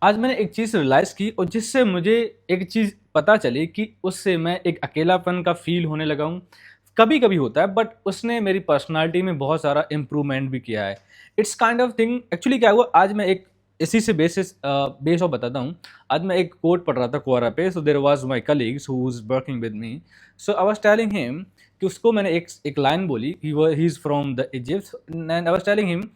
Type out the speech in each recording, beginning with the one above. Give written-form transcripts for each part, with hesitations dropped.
आज मैंने एक चीज़ रियलाइज़ की और जिससे मुझे एक चीज़ पता चली कि उससे मैं एक अकेलापन का फ़ील होने लगा हूँ। कभी-कभी होता है बट उसने मेरी पर्सनैलिटी में बहुत सारा इम्प्रूवमेंट भी किया है। It's kind of thing actually क्या हुआ आज मैं एक इसी से बेस ऑफ बताता हूँ। आज मैं एक कोट पढ़ रहा था Quora पे, so there was my colleagues who was working with me. So I was telling him कि उसको मैंने एक लाइन बोली, he is from the Egypt and I was telling him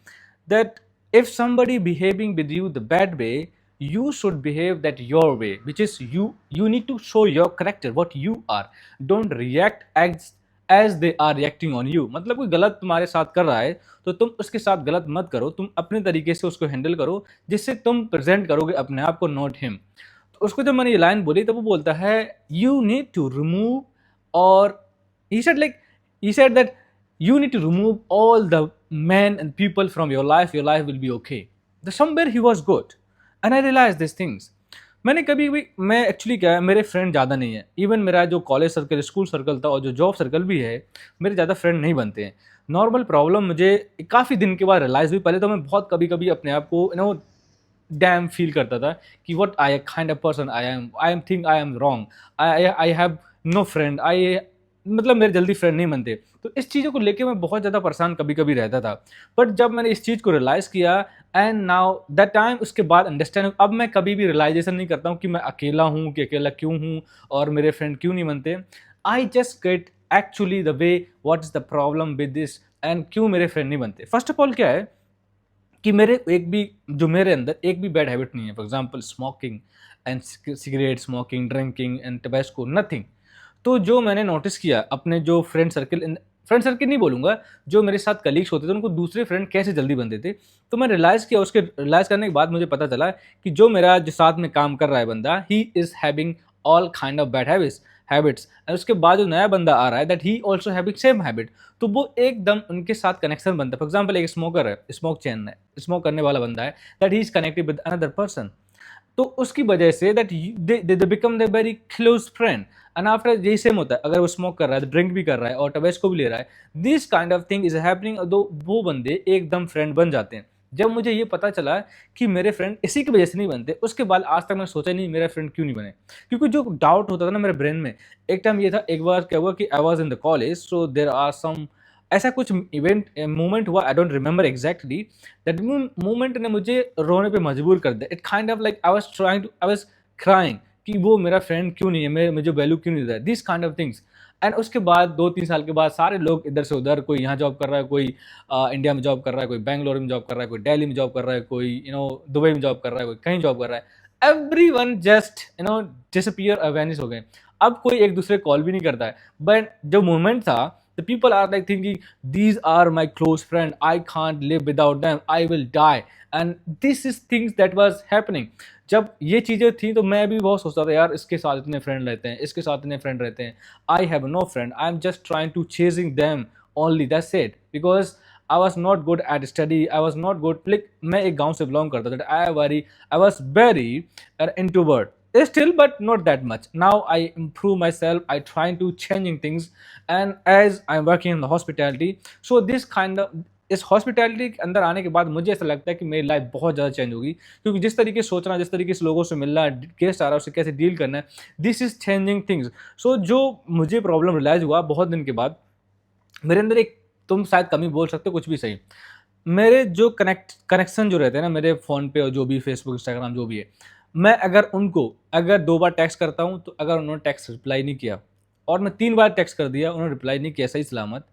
that if somebody behaving with you the bad way, you should behave that your way, which is you need to show your character what you are. Don't react as they are reacting on you. मतलब कोई गलत तुम्हारे साथ कर रहा है तो तुम उसके साथ गलत मत करो, तुम अपने तरीके से उसको हैंडल करो जिससे तुम प्रेजेंट करोगे अपने आप को, नॉट हिम। तो उसको जब मैंने ये लाइन बोली तो वो बोलता है यू नीड टू रिमूव, और he said like he said that you need to remove all the men and people from your life will be okay. The somewhere he was good and I realized these things. मैंने कभी भी मैं actually क्या है, मेरे friend ज़्यादा नहीं है। इवन मेरा जो कॉलेज सर्कल, स्कूल सर्कल था और जो जॉब सर्कल भी है, मेरे ज़्यादा फ्रेंड नहीं बनते हैं। नॉर्मल प्रॉब्लम मुझे काफ़ी दिन के बाद रियलाइज़ हुई। पहले तो मैं बहुत कभी-कभी अपने आप को डैम फील करता था कि what I kind of person I am think I am wrong, I have no friend, I मतलब मेरे जल्दी फ्रेंड नहीं बनते। तो इस चीज़ों को लेके मैं बहुत ज़्यादा परेशान कभी-कभी रहता था। बट जब मैंने इस चीज़ को रियलाइज़ किया एंड नाउ दैट टाइम, उसके बाद अंडरस्टैंड, अब मैं कभी भी रियलाइज़ेशन नहीं करता हूँ कि मैं अकेला हूँ, कि अकेला क्यों हूँ और मेरे फ्रेंड क्यों नहीं बनते। I just get actually the way what is the problem with this and क्यों मेरे फ्रेंड नहीं बनते। फर्स्ट ऑफ ऑल क्या है कि मेरे अंदर एक भी बैड हैबिट नहीं है। For example smoking and cigarette smoking, drinking and Tabasco, nothing. तो जो मैंने नोटिस किया अपने जो फ्रेंड सर्किल नहीं बोलूँगा, जो मेरे साथ कलीग्स होते थे उनको दूसरे फ्रेंड कैसे जल्दी बनते थे। तो मैं रियलाइज़ किया, उसके रियलाइज़ करने के बाद मुझे पता चला कि जो साथ में काम कर रहा है बंदा, he is having all kind of bad habits and उसके बाद जो नया बंदा आ रहा है that he also having same habit. तो वो एकदम उनके साथ कनेक्शन बनता है। फॉर एग्जांपल एक स्मोकर है, स्मोक करने वाला बंदा है, that he is connected with another person. तो उसकी वजह say that they become the very close friend and after यही सेम होता है। अगर वो स्मोक कर रहा है, ड्रिंक भी कर रहा है और टबैस्को भी ले रहा है, this kind of thing is happening, दो वो बंदे एकदम फ्रेंड बन जाते हैं। जब मुझे ये पता चला कि मेरे फ्रेंड इसी की वजह से नहीं बनते, उसके बाद आज तक मैंने सोचा नहीं मेरा फ्रेंड क्यों नहीं बने। क्योंकि जो डाउट होता था ना मेरे ब्रेन में, एक टाइम ये था, एक बार क्या हुआ कि I was in the college, so there are some ऐसा कुछ मोमेंट हुआ, I don't remember exactly. That moment ने मुझे रोने पे मजबूर कर दिया। It kind of like I was crying कि वो मेरा फ्रेंड क्यों नहीं है, मुझे वैल्यू क्यों नहीं दे रहा है, this kind of things. And उसके बाद 2-3 साल के बाद सारे लोग इधर से उधर, कोई यहाँ जॉब कर रहा है, कोई इंडिया में जॉब कर रहा है, कोई बैंगलोर में जॉब कर रहा है, कोई दिल्ली में जॉब कर रहा है, कोई दुबई में जॉब कर रहा है, कोई कहीं जॉब कर रहा है। Every one just disappear, vanish हो गए। अब कोई एक दूसरे कॉल भी नहीं करता है। बट जो मोमेंट था, the people are like thinking these are my close friend, I can't live without them, I will die, and this is things that was happening। जब ये चीज़ें थी तो मैं भी बहुत सोचता था यार इसके साथ इतने फ्रेंड रहते हैं, इसके साथ इतने फ्रेंड रहते हैं, I have no friend, I am just trying to chasing them only, that's it. Because I was not good at study, I was not good like, मैं एक गाँव से बिलोंग करता था, I was very introvert still, but not that much. Now I improve myself, I trying to changing things, and as I'm working in the hospitality, so this kind of इस hospitality के अंदर आने के बाद मुझे ऐसा लगता है कि मेरी लाइफ बहुत ज़्यादा चेंज होगी। क्योंकि जिस तरीके से सोचना, जिस तरीके से लोगों से मिलना, गेस्ट आ रहा है उससे कैसे डील करना है, दिस इज चेंजिंग थिंग्स। सो जो मुझे प्रॉब्लम रियलाइज हुआ बहुत दिन के बाद, मेरे अंदर एक, तुम शायद कमी बोल सकते हो, कुछ भी सही, मेरे जो कनेक्शन जो रहते हैं ना मेरे फ़ोन पे, और जो भी फेसबुक इंस्टाग्राम जो भी है, मैं अगर 2 बार टेक्स्ट करता हूँ, तो अगर उन्होंने टेक्स्ट रिप्लाई नहीं किया, और मैं 3 बार टेक्स्ट कर दिया उन्होंने रिप्लाई नहीं किया सही सलामत,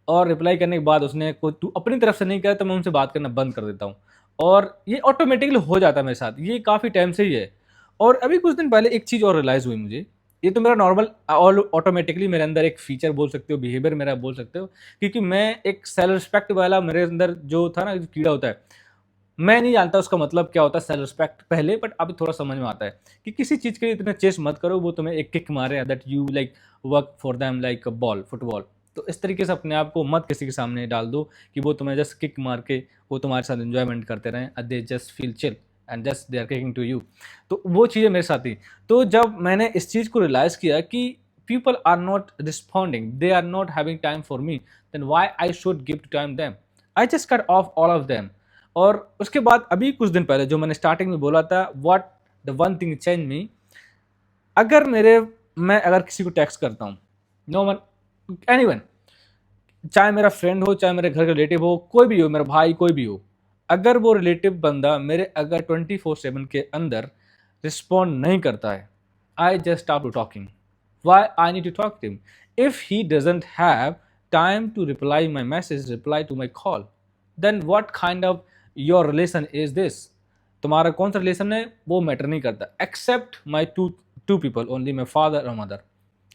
और रिप्लाई करने के बाद उसने कोई तू अपनी तरफ से नहीं किया, तो मैं उनसे बात करना बंद कर देता हूँ। और ये ऑटोमेटिकली हो जाता है मेरे साथ, ये काफ़ी टाइम से ही है। और अभी कुछ दिन पहले एक चीज़ और रियलाइज़ हुई मुझे, ये तो मेरा नॉर्मल ऑल ऑटोमेटिकली मेरे अंदर एक फीचर बोल सकते हो, बिहेवियर मेरा बोल सकते हो। क्योंकि मैं एक सेल्फ रिस्पेक्ट वाला, मेरे अंदर जो था ना, जो कीड़ा होता है, मैं नहीं जानता उसका मतलब क्या होता है सेल्फ रिस्पेक्ट पहले, बट अभी थोड़ा समझ में आता है कि किसी चीज़ के लिए इतना चेस मत करो, वो तुम्हें एक किक मारे, that you like work for them like a ball, football. तो इस तरीके से अपने आप को मत किसी के सामने डाल दो कि वो तुम्हें जस्ट किक मार के वो तुम्हारे साथ एंजॉयमेंट करते रहें, they just feel chill and just they are kicking to you. तो वो चीज़ें मेरे साथ थी। तो जब मैंने इस चीज़ को रियलाइज़ किया कि people are not responding, they are not having time for me, then why I should give to time them? I just cut off all of them। और उसके बाद अभी कुछ दिन पहले जो मैंने स्टार्टिंग में बोला था, what the one thing change me, अगर मैं अगर किसी को टेक्स्ट करता हूँ, नो वन, एनीवन, चाहे मेरा फ्रेंड हो, चाहे मेरे घर का रिलेटिव हो, कोई भी हो, मेरा भाई कोई भी हो, अगर वो रिलेटिव बंदा मेरे अगर 24/7 के अंदर रिस्पॉन्ड नहीं करता है, I just stop to talking. Why I need to talk to him? If he doesn't have time to reply my message, reply to my call, then what kind of your relation is this? तुम्हारा कौन सा relation है वो matter नहीं करता. Except my two people only, my father और mother,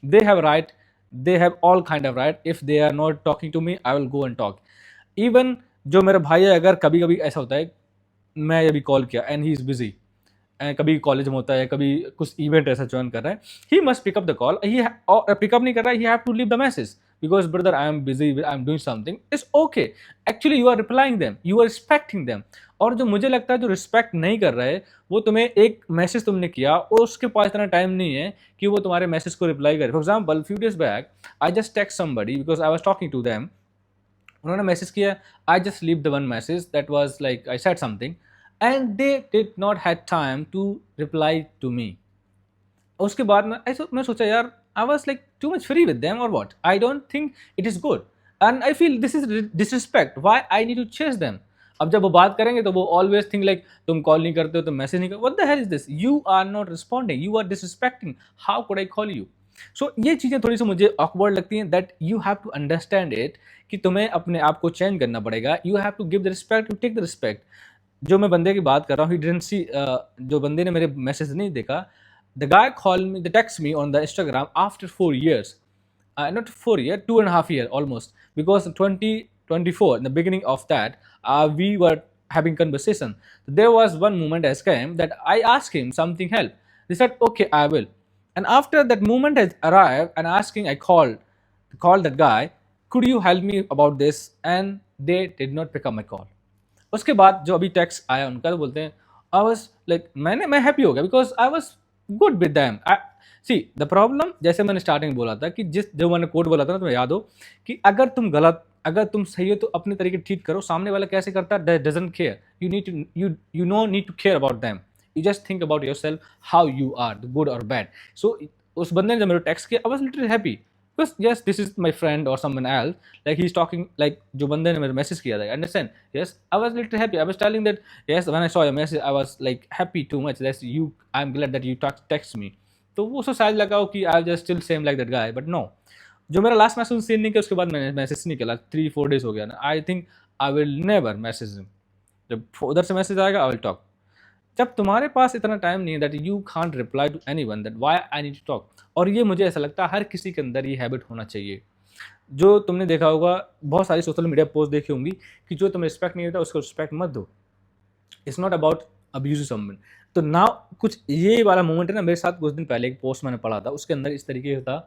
they have right, they have all kind of right. If they are not talking to me, I will go and talk. Even जो मेरा भाई है, अगर कभी कभी ऐसा होता है, मैं अभी कॉल किया एंड ही इज बिजी, कभी कॉलेज में होता है, कभी कुछ इवेंट ऐसा ज्वाइन कर रहा है, he must pick up the call, he pick up नहीं कर रहा है, he have to leave the message because brother I am busy, I am doing something, it's okay. Actually you are replying them, you are respecting them. और जो मुझे लगता है जो रिस्पेक्ट नहीं कर रहा है, वो तुम्हें एक मैसेज तुमने किया और उसके पास इतना टाइम नहीं है कि वो तुम्हारे मैसेज को रिप्लाई करे. For example, few days back I just text somebody because I was talking to them. उन्होंने मैसेज किया, I just leave the one message that was like I said something and they did not had time to reply to me. उसके बाद मैं सोचा यार, I was like too much free with them और what, I don't think it is good and I feel this is disrespect. Why I need to chase them. अब जब वो बात करेंगे तो वो ऑलवेज थिंक लाइक तुम कॉल नहीं करते हो, तुम मैसेज नहीं करते, what the hell is this, you are not responding, you are disrespecting, how could I call you. So ये चीज़ें थोड़ी सी मुझे ऑकवर्ड लगती हैं, that you have to understand it कि तुम्हें अपने आप को चेंज करना पड़ेगा. You have to give the respect, you take the respect. जो मैं बंदे की बात कर रहा हूँ, ही डिडंट सी, जो बंदे ने मेरे मैसेज नहीं देखा, the guy call me, the text me on the Instagram after 4 years, not 4 year, 2.5 year almost, because in 2024 in the beginning of that, we were having conversation. There was one moment has came that I asked him something help. He said okay I will, and after that moment has arrived and asking, I called that guy, could you help me about this, and they did not pick up my call. उसके बाद जो अभी text आया उनका, तो बोलते हैं आई was like, मैं हैप्पी हो गया because I was good with them. See the problem, जैसे मैंने स्टार्टिंग में बोला था कि जो मैंने कोड बोला था ना, तुम्हें याद हो कि अगर तुम सही हो तो अपने तरीके ठीक करो, सामने वाला कैसे करता है doesn't care, you need to you no need to care about them, you just think about yourself how you are, the good और बैड. सो उस बंदे ने जब मेरे टेक्स्ट किया, I was literally happy because yes, this is my friend or someone else, like he's talking like जो बंदे ने मेरे मैसेज किया था, understand. Yes, I was little happy, I was telling that yes, when I saw your message I was like happy too much, that's you, I'm glad that you text me. तो वो उसको शायद लगा हो कि I just still same like that guy, but no. जो मेरा last message seen नहीं किया, उसके बाद मैंने मैसेज नहीं किया, 3-4 days हो गया ना. I think I will never message him. जब उधर से मैसेज आएगा आई विल टॉक. जब तुम्हारे पास इतना टाइम नहीं है that you can't reply to anyone, that why I need to talk. और ये मुझे ऐसा लगता है हर किसी के अंदर ये हैबिट होना चाहिए. जो तुमने देखा होगा, बहुत सारी सोशल मीडिया पोस्ट देखी होंगी कि जो तुम्हें रिस्पेक्ट नहीं देता उसको रिस्पेक्ट मत दो. It's not about abuse someone. तो नाउ कुछ ये वाला मोमेंट है ना, मेरे साथ कुछ दिन पहले एक पोस्ट मैंने पढ़ा था, उसके अंदर इस तरीके से था,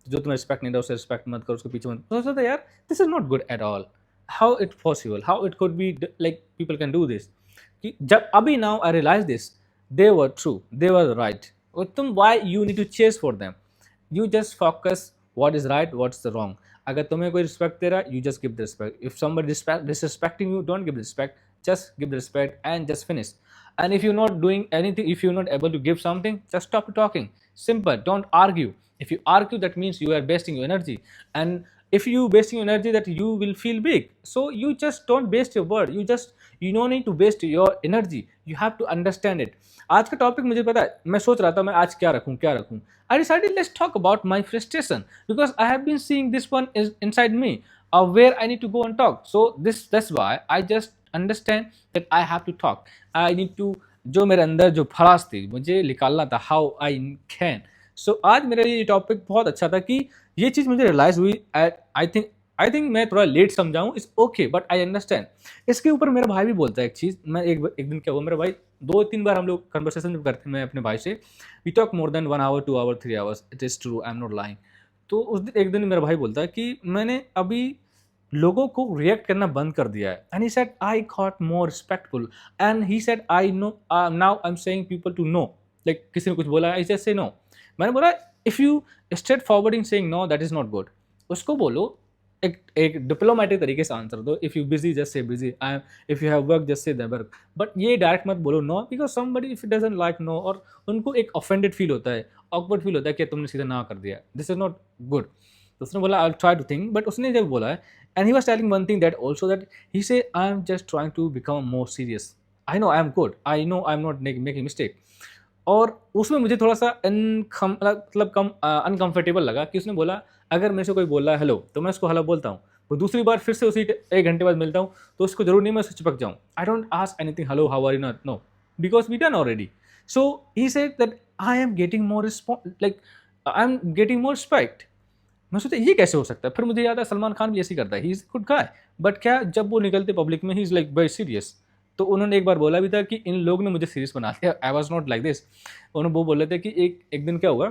जो तुम्हें रिस्पेक्ट नहीं देता उसे रिस्पेक्ट मत करो, उसके पीछे मत. तो सोचा था यार, this is not good at all. How it possible, how it could be like people can do this. कि जब अभी now I realise this, they were true, they were right. और तुम why you need to chase for them, you just focus what is right, what's the wrong. अगर तुम्हें कोई respect दे रहा है, you just give the respect. If somebody disrespecting you, don't give respect, just give the respect and just finish. And if you're not doing anything, if you're not able to give something, just stop talking. Simple, don't argue. If you argue, that means you are wasting your energy, and if you wasting your energy, that you will feel big. So you just don't waste your word, you don't need to waste your energy, you have to understand it. आज का topic मुझे पता है, मैं सोच रहा था मैं आज क्या रखूं. I decided let's talk about my frustration because I have been seeing this one is inside me, where I need to go and talk. So that's why I just understand that I have to talk. I need to, जो मेरे अंदर जो भड़ास थी मुझे निकालना था, how I can. So आज मेरे लिए ये टॉपिक बहुत अच्छा था कि ये चीज़ मुझे रियलाइज हुई. आई थिंक मैं थोड़ा लेट समझाऊँ, it's okay, but I understand. इसके ऊपर मेरा भाई भी बोलता है एक चीज़. मैं एक दिन क्या हुआ, मेरा भाई 2-3 बार हम लोग कन्वर्सेशन जब करते हैं मैं अपने भाई से, we talk more than 1 hour 2 hour 3 hours, it is true, I am not lying. तो उस दिन एक दिन मेरा भाई बोलता है कि मैंने अभी लोगों को रिएक्ट करना बंद कर दिया है. And he said I got more respectful, and he said I know now I am saying people to no, like किसी ने कुछ बोला आई जस्ट से नो. मैंने बोला if you straight forwarding saying no, that is not good. उसको बोलो एक diplomatic तरीके से आंसर दो, if you busy just say busy, I am, if you have work just say the work, but ये direct मत बोलो no, because somebody if doesn't like no, और उनको एक ऑफेंडेड फील होता है, ऑकवर्ड फील होता है कि तुमने सीधा ना कर दिया, दिस इज नॉट गुड। तो उसने बोला I try to think, but उसने जब बोला है, and he was telling one thing that also, that he say I am just trying to become more serious, I know I am good, I know I am not making mistake. और उसमें मुझे थोड़ा-सा मतलब कम uncomfortable लगा कि उसने बोला, अगर मेरे से कोई बोल रहा है हेलो, तो मैं उसको हेलो बोलता हूँ। तो दूसरी बार फिर से उसी 1 घंटे बाद मिलता हूँ, तो उसको ज़रूरी नहीं मैं उससे चिपक जाऊँ। I don't ask anything hello, how are you, not no, because we done already. So he said that I am getting more like I am getting more respect. मैं सोचा ये कैसे हो सकता है? फिर मुझे याद है सलमान खान भी ऐसे ही करता है, he is a good guy, but क्या जब वो निकलते पब्लिक में he is like very serious. तो उन्होंने एक बार बोला भी था कि इन लोगों ने मुझे सीरियस बना दिया, I was not like this. उन्होंने वो बोल रहे थे कि एक एक दिन क्या हुआ,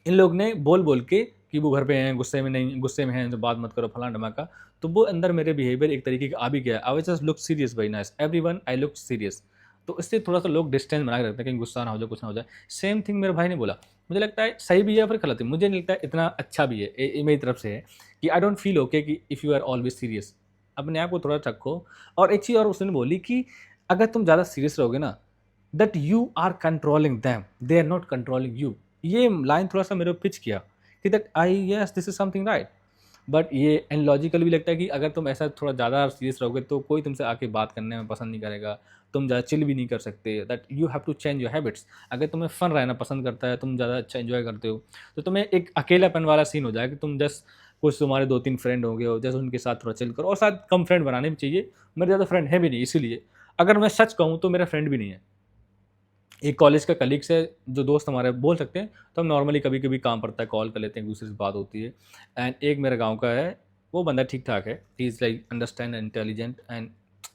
इन लोग ने बोल के कि वो घर पे हैं, गुस्से में नहीं, गुस्से में हैं तो बात मत करो, फलाना धमाका। तो वो अंदर मेरे बिहेवियर एक तरीके का आ भी गया। I was just look serious, very nice, everyone I look serious. तो इससे थोड़ा-सा लोग डिस्टेंस बना के रखते हैं, कहीं गुस्सा ना हो जाए, कुछ ना हो जाए। सेम थिंग मेरे भाई ने बोला। मुझे लगता है सही भी है या फिर गलत है, मुझे नहीं लगता है इतना अच्छा भी है। मेरी तरफ से है कि आई डोंट फील ओके कि if you are always serious, अपने आप को थोड़ा रखो। और एक चीज़ और उसने बोली कि अगर तुम ज़्यादा सीरियस रहोगे ना, that you are controlling them, they are not controlling you. ये लाइन थोड़ा-सा मेरे को पिच किया कि that I yes this is something right. But ये एंड लॉजिकल भी लगता है कि अगर तुम ऐसा थोड़ा ज़्यादा सीरियस रहोगे तो कोई तुमसे आके बात करने में पसंद नहीं करेगा, तुम ज़्यादा चिल भी नहीं कर सकते, that you have to change your habits. अगर तुम्हें फ़न रहना पसंद करता है, तुम ज़्यादा अच्छा एन्जॉय करते हो, तो तुम्हें एक अकेलापन वाला सीन हो जाएगा कि तुम जस्ट कुछ तुम्हारे 2-3 फ्रेंड होंगे और जस्ट उनके साथ थोड़ा चिल करो, और साथ कम फ्रेंड बनाने भी चाहिए। मेरे ज़्यादा फ्रेंड है भी नहीं, इसीलिए अगर मैं सच कहूँ तो मेरा फ्रेंड भी नहीं है। एक कॉलेज का कलीग्स है, जो दोस्त हमारे बोल सकते हैं, तो हम नॉर्मली कभी-कभी काम पड़ता है, कॉल कर लेते हैं, एक-दूसरे से बात होती है। एंड एक मेरे गाँव का है, वो बंदा ठीक-ठाक है, he is like understand and intelligent and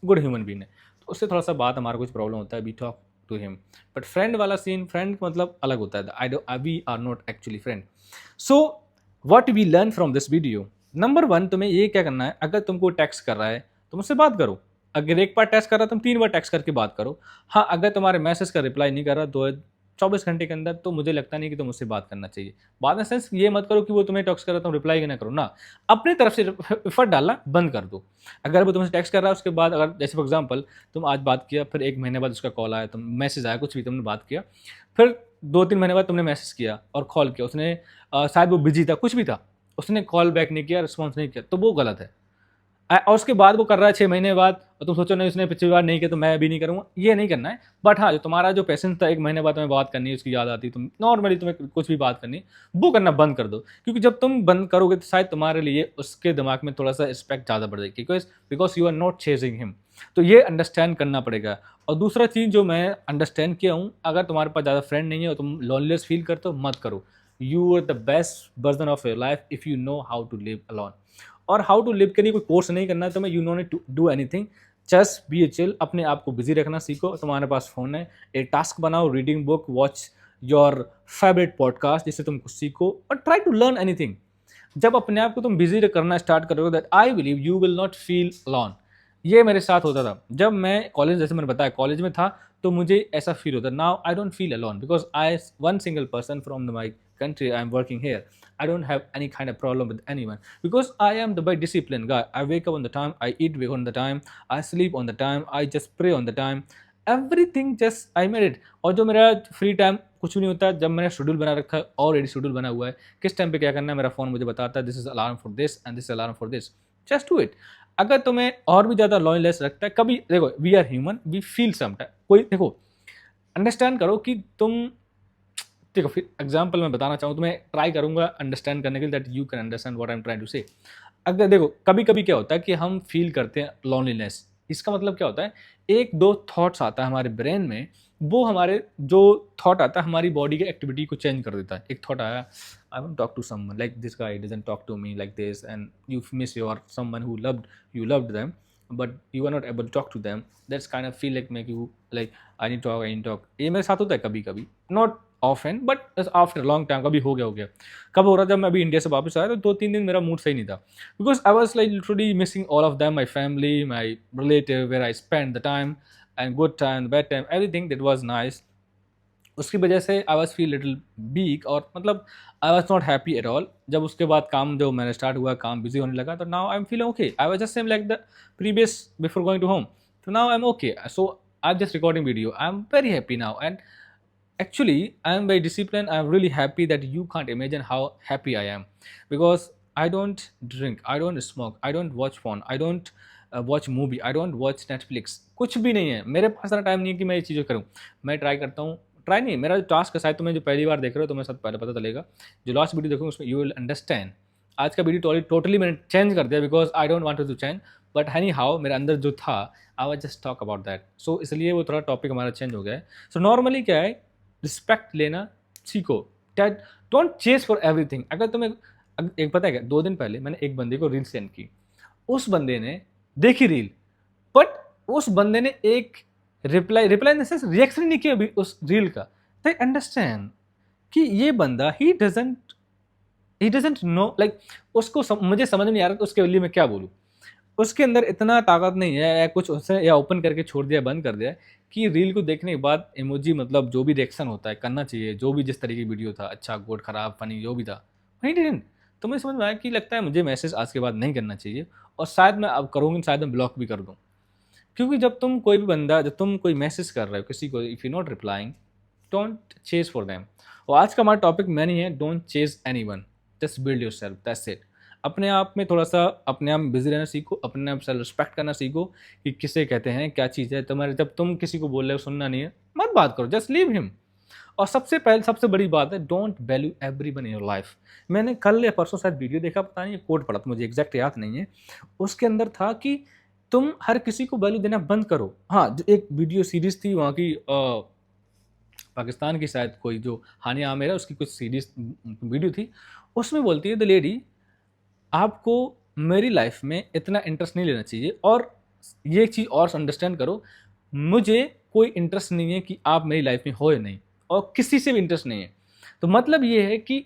good human being है। तो उससे थोड़ा-सा बात हमारा कुछ प्रॉब्लम होता है, we talk to him. But friend वाला सीन, फ्रेंड मतलब अलग होता है, we are not actually friend. So what we learn from this video, number 1 तुम्हें ये क्या करना है, अगर तुमको टेक्स्ट कर रहा है, तुम उससे बात करो। अगर एक बार टेक्स्ट कर रहा है, तुम 3 बार टेक्स्ट करके बात करो। हाँ, अगर तुम्हारे मैसेज का रिप्लाई नहीं कर रहा 24 घंटे के अंदर, तो मुझे लगता नहीं कि तुम उससे बात करना चाहिए। बात इन सेंस ये मत करो कि वो तुम्हें टेक्स्ट कर रहा है, तुम रिप्लाई ही ना करो ना। अपनी तरफ से एफर्ट डालना बंद कर दो। अगर वो तुमसे टेक्स्ट कर रहा है, उसके बाद अगर जैसे फॉर एग्जांपल तुम आज बात किया, फिर 1 महीने बाद उसका कॉल आया, तुम मैसेज आया, कुछ भी तुमने बात किया, फिर 2-3 महीने बाद तुमने मैसेज किया और कॉल किया, उसने शायद वो बिज़ी था, कुछ भी था, उसने कॉल बैक नहीं किया, रिस्पॉन्स नहीं किया, तो वो गलत है। और उसके बाद वो कर रहा है 6 महीने बाद, और तुम सोचो नहीं उसने पिछली बार नहीं किया तो मैं भी नहीं करूँगा, ये नहीं करना है। बट हाँ, जो तुम्हारा जो पेशेंस था 1 महीने बाद तुम्हें बात करनी है, उसकी याद आती, तुम नॉर्मली तुम्हें कुछ भी बात करनी है, वो करना बंद कर दो। क्योंकि जब तुम बंद करोगे तो शायद तुम्हारे लिए उसके दिमाग में थोड़ा-सा रिस्पेक्ट ज़्यादा बढ़ जाएगी, because you are not chasing him. तो ये अंडरस्टैंड करना पड़ेगा। और दूसरा चीज़ जो मैं अंडरस्टैंड किया हूँ, अगर तुम्हारे पास ज़्यादा फ्रेंड नहीं है और तुम लोनलीनेस फील करते हो, मत करो। You are the best version of your life if you know how to live alone. और हाउ टू लिव के लिए कोई कोर्स नहीं करना है तुम्हें, you no need to do anything, just be a chill. अपने आप को बिजी रखना सीखो, तुम्हारे पास फ़ोन है, एक टास्क बनाओ, reading book, watch your favourite podcast जिससे तुम कुछ सीखो, और ट्राई टू लर्न एनीथिंग। जब अपने आप को तुम बिजी करना स्टार्ट करोगे, that I believe you will not feel alone. ये मेरे साथ होता था जब मैं कॉलेज, जैसे मैंने बताया कॉलेज में था, तो मुझे ऐसा फील होता। Now I don't feel alone because I one single person from my country, I am working here, I don't have any kind of problem with anyone because I am the very disciplined guy. I wake up on the time, I eat on the time, I sleep on the time, I just pray on the time, everything just I made it. और जो मेरा free time कुछ भी नहीं होता, जब मैंने schedule बना रखा है, ऑलरेडी शेड्यूल बना हुआ है, किस टाइम पे क्या करना है, मेरा फोन मुझे बताता है, this is alarm for this and this alarm for this, just do it. अगर तुम्हें और भी ज़्यादा लॉयलेस रखता है, कभी देखो we are human, we feel sometime, कोई देखो अंडरस्टैंड करो कि तुम, देखो फिर एग्जाम्पल मैं बताना चाहूँ तो मैं ट्राई करूँगा अंडरस्टैंड करने के लिए, that you can understand what I am trying to say. अगर देखो कभी कभी क्या होता है कि हम फील करते हैं लॉनलीनेस, इसका मतलब क्या होता है, एक दो थॉट्स आता है हमारे ब्रेन में, वो हमारे जो थॉट आता है हमारी बॉडी की एक्टिविटी को चेंज कर देता है। एक थॉट आया, I want talk to someone like this guy doesn't talk to me like this, and you miss your someone who loved you, loved them but you are not able to talk to them, that's kind of feel like make you like I need talk. ये मेरे साथ होता है कभी कभी, not often but after long time, कभी हो गया। कब हो रहा, जब मैं अभी इंडिया से वापस आया तो 2-3 दिन मेरा मूड सही नहीं था, because I was like literally missing all of them, my family, my relative, where I spend the time and good time, bad time, everything that was nice. उसकी वजह से I was feel little weak, और मतलब I was not happy at all. जब उसके बाद काम जो मैंने स्टार्ट हुआ, काम बिजी होने लगा, तो now I am feeling okay. I was just same like the previous before going to home. तो now I am okay, so I just recording video, I am very happy now. And actually I am very disciplined. I'm really happy that you can't imagine how happy I am, because I don't drink, I don't smoke, I don't watch phone, I don't watch movie, I don't watch Netflix। कुछ भी नहीं है मेरे पास, इतना time नहीं है कि मैं ये चीज़ें करूँ। मैं ट्राई करता हूँ, ट्राई नहीं, मेरा जो टास्क है, शायद तुम्हें जो पहली बार देख रहे हो तुम्हें सब पहले पता चलेगा, जो लास्ट वीडियो देखोगे उसमें यू विल अंडरस्टैंड। आज का वीडियो टोटली मैंने चेंज कर दिया, because I don't want to change, but anyhow मेरे अंदर जो था I was just talk about that, so इसलिए वो थोड़ा टॉपिक हमारा चेंज हो गया है। सो नॉर्मली क्या है, रिस्पेक्ट लेना सीखो, that don't chase for everything. अगर तुम्हें एक पता है क्या, 2 दिन पहले मैंने एक बंदे को रील सेंड की, उस बंदे ने देखी रील, बट उस बंदे ने एक reply reply in the sense reaction नहीं किया अभी उस रील का। दे अंडरस्टैंड कि ये बंदा ही डजंट नो, लाइक उसको मुझे समझ नहीं आ रहा तो उसके लिए मैं क्या बोलूँ। उसके अंदर इतना ताकत नहीं है, या कुछ उसने या ओपन करके छोड़ दिया, बंद कर दिया कि रील को देखने के बाद इमोजी, मतलब जो भी रिएक्शन होता है करना चाहिए, जो भी जिस तरीके की वीडियो था, अच्छा गुड खराब फनी जो भी था, वही डिडंट। तो मुझे समझ में आया कि लगता है मुझे मैसेज आज के बाद नहीं करना चाहिए, और शायद मैं अब करूँगी, शायद मैं ब्लॉक भी कर दूँ। क्योंकि जब तुम कोई भी बंदा, जब तुम कोई मैसेज कर रहे हो किसी को, if you not replying, don't chase for them. और आज का हमारा टॉपिक मैंने है, don't chase anyone, just build yourself, that's it. अपने आप में थोड़ा सा अपने आप में बिजी रहना सीखो, अपने आप से रिस्पेक्ट करना सीखो कि किसे कहते हैं, क्या चीज़ है तुम्हारे। जब तुम किसी को बोल रहे हो, सुनना नहीं है, मत बात करो, जस्ट लीव हिम। और सबसे पहले सबसे बड़ी बात है, don't value everyone in your life. मैंने कल या परसों शायद वीडियो देखा, पता नहीं कोट पढ़ा था, मुझे एग्जैक्ट याद नहीं है। उसके अंदर था कि तुम हर किसी को वैल्यू देना बंद करो। हाँ, जो एक वीडियो सीरीज थी वहाँ की, पाकिस्तान की शायद, कोई जो हानिया आमिर है, उसकी कुछ सीरीज वीडियो थी, उसमें बोलती है द लेडी, आपको मेरी लाइफ में इतना इंटरेस्ट नहीं लेना चाहिए, और ये एक चीज़ और अंडरस्टैंड करो, मुझे कोई इंटरेस्ट नहीं है कि आप मेरी लाइफ में हो या नहीं, और किसी से भी इंटरेस्ट नहीं है। तो मतलब ये है कि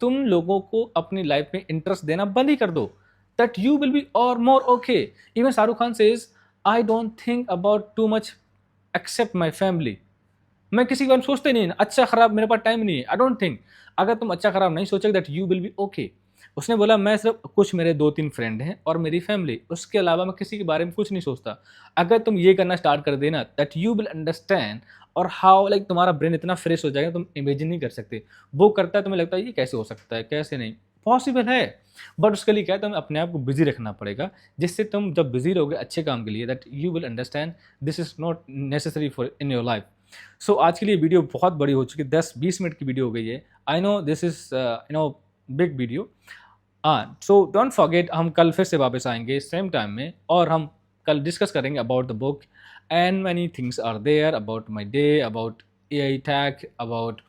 तुम लोगों को अपनी लाइफ में इंटरेस्ट देना बंद ही कर दो, दैट यू विल बी और more okay. Even Shahrukh Khan says, I don't think about too much except my family. मैं किसी के बारे में सोचते नहीं, अच्छा खराब मेरे पास टाइम नहीं है, आई डोंट थिंक। अगर तुम अच्छा खराब नहीं सोचोगे, that you will B okay. उसने बोला, मैं सिर्फ कुछ मेरे 2-3 फ्रेंड हैं और मेरी फैमिली, उसके अलावा मैं किसी के बारे में कुछ नहीं सोचता। अगर तुम ये करना स्टार्ट कर देना, दैट यू विल अंडरस्टैंड, और हाउ, लाइक तुम्हारा ब्रेन इतना फ्रेश हो जाएगा, तुम इमेजिन नहीं कर सकते। वो करता है, तुम्हें लगता है ये कैसे हो सकता है, कैसे नहीं पॉसिबल है। बट उसके लिए क्या है, तुम्हें अपने आप को बिजी रखना पड़ेगा, जिससे तुम जब बिजी रहोगे अच्छे काम के लिए, that you will understand this is not necessary for in your life. So आज के लिए वीडियो बहुत बड़ी हो चुकी है, 10-20 मिनट की वीडियो हो गई है। I know this is big video. हाँ, सो डोंट फॉरगेट, हम कल फिर से वापस आएंगे सेम टाइम में, और हम कल डिस्कस करेंगे about the book, and many things are there about my day, about AI tech, about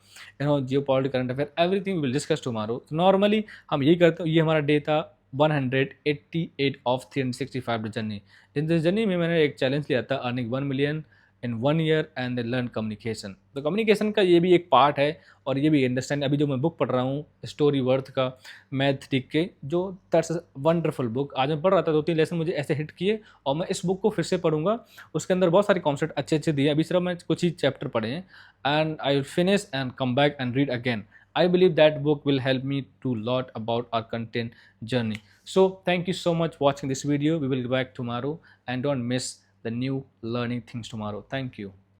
geopolitical current affair, everything we will discuss tomorrow. So normally हम यही करते हैं। ये हमारा डे था 188 of 365 journey. In this journey में मैंने एक चैलेंज लिया था, earning 1 million in 1 year and learn communication. तो कम्युनिकेशन का ये भी एक पार्ट है, और ये भी अंडरस्टैंड। अभी जो मैं बुक पढ़ रहा हूँ, स्टोरी वर्थ का, मैथ टिक के, जो दैट्स वंडरफुल बुक। आज मैं पढ़ रहा था, 2-3 लेसन मुझे ऐसे हिट किए, और मैं इस बुक को फिर से पढ़ूंगा। उसके अंदर बहुत सारे कॉन्सेप्ट अच्छे अच्छे दिए। अभी सिर्फ मैं कुछ ही चैप्टर पढ़े हैं, and I will finish and come back and read again. I believe that book will help me to lot about our content journey. So thank you so much watching this video. We will be back tomorrow, and don't miss the new learning things tomorrow. Thank you.